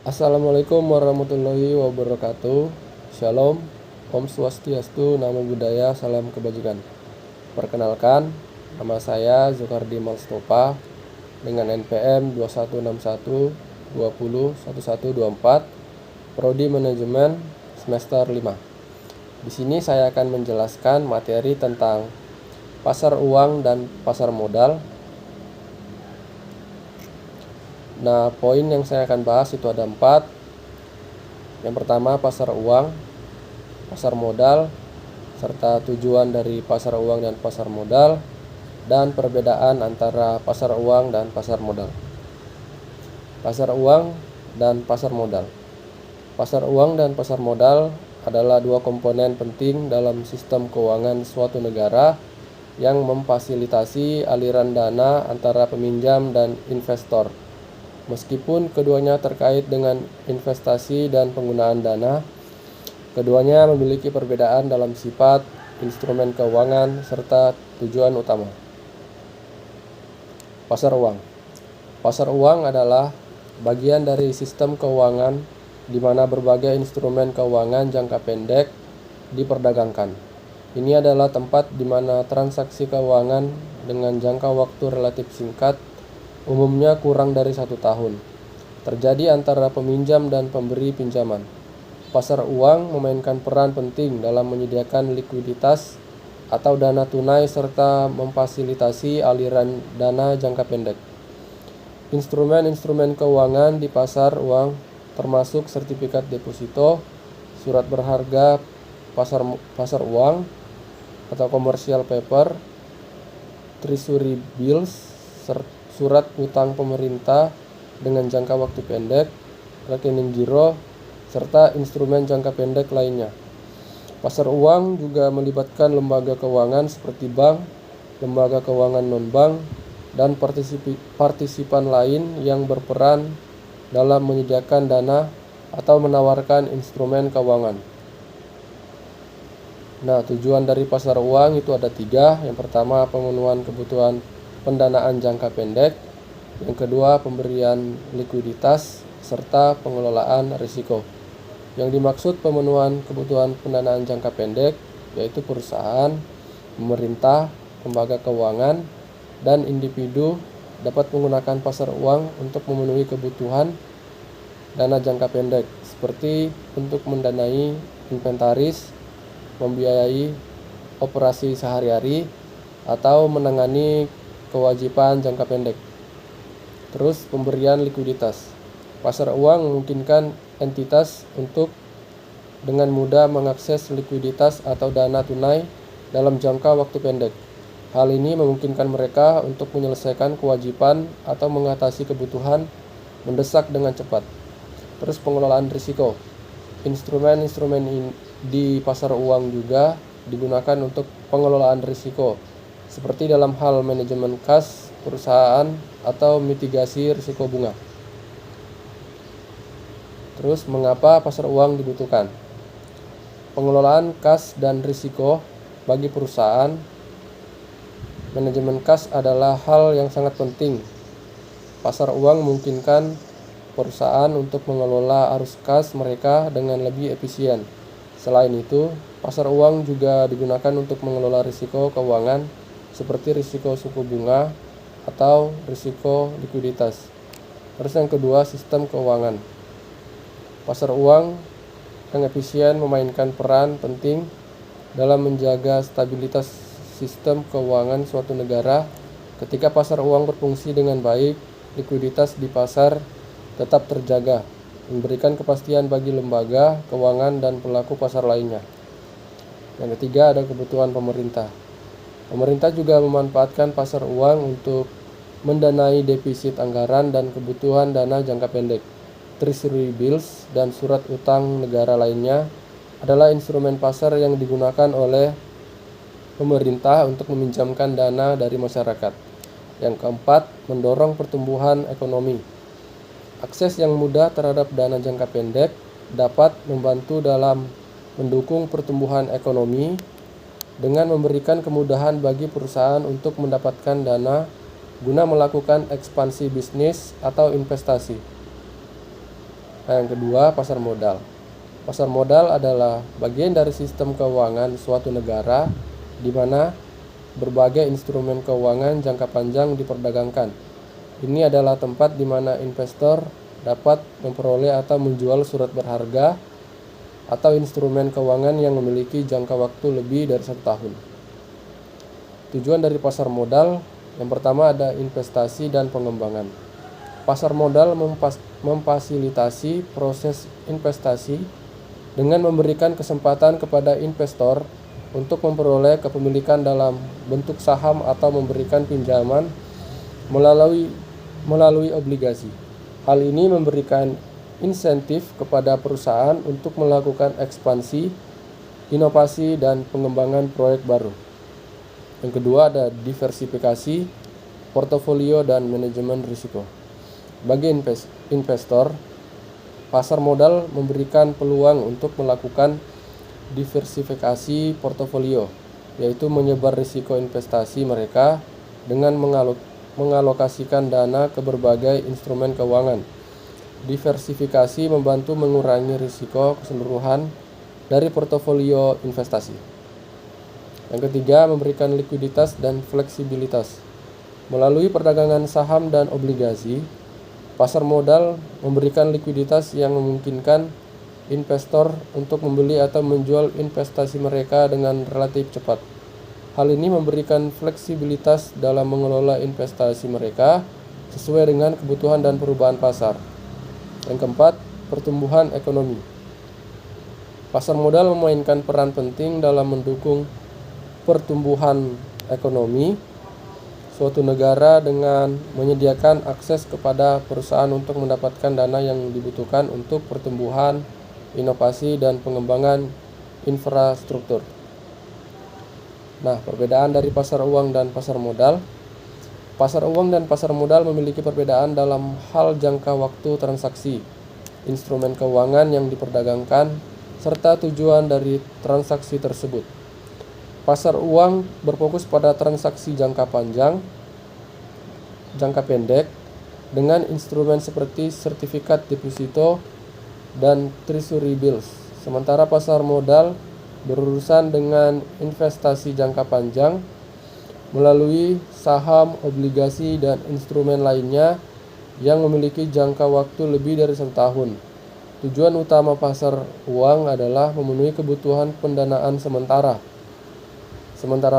Assalamualaikum warahmatullahi wabarakatuh. Shalom, Om Swastiastu, Namo Buddhaya, Salam Kebajikan. Perkenalkan, nama saya Zulkardi Malstopa dengan NPM 2161 20 1124, Prodi Manajemen semester 5. Di sini saya akan menjelaskan materi tentang pasar uang dan pasar modal. Nah, poin yang saya akan bahas itu ada 4. Yang pertama, pasar uang, pasar modal, serta tujuan dari pasar uang dan pasar modal, dan perbedaan antara pasar uang dan pasar modal. Pasar uang dan pasar modal. Pasar uang dan pasar modal adalah dua komponen penting dalam sistem keuangan suatu negara yang memfasilitasi aliran dana antara peminjam dan investor. Meskipun keduanya terkait dengan investasi dan penggunaan dana, keduanya memiliki perbedaan dalam sifat, instrumen keuangan, serta tujuan utama. Pasar uang. Pasar uang adalah bagian dari sistem keuangan di mana berbagai instrumen keuangan jangka pendek diperdagangkan. Ini adalah tempat di mana transaksi keuangan dengan jangka waktu relatif singkat, umumnya kurang dari 1 tahun, terjadi antara peminjam dan pemberi pinjaman. Pasar uang memainkan peran penting dalam menyediakan likuiditas atau dana tunai serta memfasilitasi aliran dana jangka pendek. Instrumen-instrumen keuangan di pasar uang termasuk sertifikat deposito, surat berharga pasar uang atau commercial paper, treasury bills, surat utang pemerintah dengan jangka waktu pendek, rekening giro, serta instrumen jangka pendek lainnya. Pasar uang juga melibatkan lembaga keuangan seperti bank, lembaga keuangan non-bank, dan partisipan lain yang berperan dalam menyediakan dana atau menawarkan instrumen keuangan. Nah, tujuan dari pasar uang itu ada 3. Yang pertama, pemenuhan kebutuhan pendanaan jangka pendek. Yang kedua, pemberian likuiditas serta pengelolaan risiko. Yang dimaksud pemenuhan kebutuhan pendanaan jangka pendek yaitu perusahaan, pemerintah, lembaga keuangan, dan individu dapat menggunakan pasar uang untuk memenuhi kebutuhan dana jangka pendek seperti untuk mendanai inventaris, membiayai operasi sehari-hari, atau menangani kewajiban jangka pendek. Terus pemberian likuiditas. Pasar uang memungkinkan entitas untuk dengan mudah mengakses likuiditas atau dana tunai dalam jangka waktu pendek. Hal ini memungkinkan mereka untuk menyelesaikan kewajiban atau mengatasi kebutuhan mendesak dengan cepat. Terus pengelolaan risiko. Instrumen-instrumen di pasar uang juga digunakan untuk pengelolaan risiko, seperti dalam hal manajemen kas perusahaan atau mitigasi risiko bunga. Terus mengapa pasar uang dibutuhkan? Pengelolaan kas dan risiko bagi perusahaan. Manajemen kas adalah hal yang sangat penting. Pasar uang memungkinkan perusahaan untuk mengelola arus kas mereka dengan lebih efisien. Selain itu, pasar uang juga digunakan untuk mengelola risiko keuangan seperti risiko suku bunga atau risiko likuiditas. Terus yang kedua, sistem keuangan. Pasar uang yang efisien memainkan peran penting dalam menjaga stabilitas sistem keuangan suatu negara. Ketika pasar uang berfungsi dengan baik, likuiditas di pasar tetap terjaga, memberikan kepastian bagi lembaga keuangan dan pelaku pasar lainnya. Yang ketiga, ada kebutuhan pemerintah. Pemerintah juga memanfaatkan pasar uang untuk mendanai defisit anggaran dan kebutuhan dana jangka pendek. Treasury bills dan surat utang negara lainnya adalah instrumen pasar yang digunakan oleh pemerintah untuk meminjamkan dana dari masyarakat. Yang keempat, mendorong pertumbuhan ekonomi. Akses yang mudah terhadap dana jangka pendek dapat membantu dalam mendukung pertumbuhan ekonomi dengan memberikan kemudahan bagi perusahaan untuk mendapatkan dana guna melakukan ekspansi bisnis atau investasi. Nah, yang kedua, pasar modal. Pasar modal adalah bagian dari sistem keuangan suatu negara di mana berbagai instrumen keuangan jangka panjang diperdagangkan. Ini adalah tempat di mana investor dapat memperoleh atau menjual surat berharga atau instrumen keuangan yang memiliki jangka waktu lebih dari 1 tahun. Tujuan dari pasar modal yang pertama ada investasi dan pengembangan. Pasar modal memfasilitasi proses investasi dengan memberikan kesempatan kepada investor untuk memperoleh kepemilikan dalam bentuk saham atau memberikan pinjaman melalui obligasi. Hal ini memberikan insentif kepada perusahaan untuk melakukan ekspansi, inovasi, dan pengembangan proyek baru. Yang kedua ada diversifikasi, portofolio, dan manajemen risiko. Bagi investor, pasar modal memberikan peluang untuk melakukan diversifikasi portofolio, yaitu menyebar risiko investasi mereka dengan mengalokasikan dana ke berbagai instrumen keuangan. Diversifikasi membantu mengurangi risiko keseluruhan dari portofolio investasi. Yang ketiga, memberikan likuiditas dan fleksibilitas. Melalui perdagangan saham dan obligasi, pasar modal memberikan likuiditas yang memungkinkan investor untuk membeli atau menjual investasi mereka dengan relatif cepat. Hal ini memberikan fleksibilitas dalam mengelola investasi mereka sesuai dengan kebutuhan dan perubahan pasar. Yang keempat, pertumbuhan ekonomi. Pasar modal memainkan peran penting dalam mendukung pertumbuhan ekonomi suatu negara dengan menyediakan akses kepada perusahaan untuk mendapatkan dana yang dibutuhkan untuk pertumbuhan, inovasi, dan pengembangan infrastruktur. Nah, perbedaan dari pasar uang dan pasar modal. Pasar uang dan pasar modal memiliki perbedaan dalam hal jangka waktu transaksi, instrumen keuangan yang diperdagangkan, serta tujuan dari transaksi tersebut. Pasar uang berfokus pada transaksi jangka pendek dengan instrumen seperti sertifikat deposito dan treasury bills. Sementara pasar modal berurusan dengan investasi jangka panjang melalui saham, obligasi, dan instrumen lainnya yang memiliki jangka waktu lebih dari 1 tahun. Tujuan utama pasar uang adalah memenuhi kebutuhan pendanaan sementara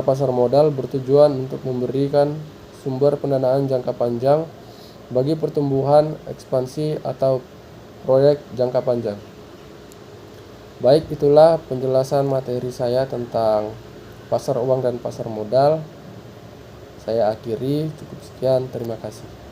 pasar modal bertujuan untuk memberikan sumber pendanaan jangka panjang bagi pertumbuhan, ekspansi, atau proyek jangka panjang. Baik, itulah penjelasan materi saya tentang pasar uang dan pasar modal. Saya akhiri, cukup sekian, terima kasih.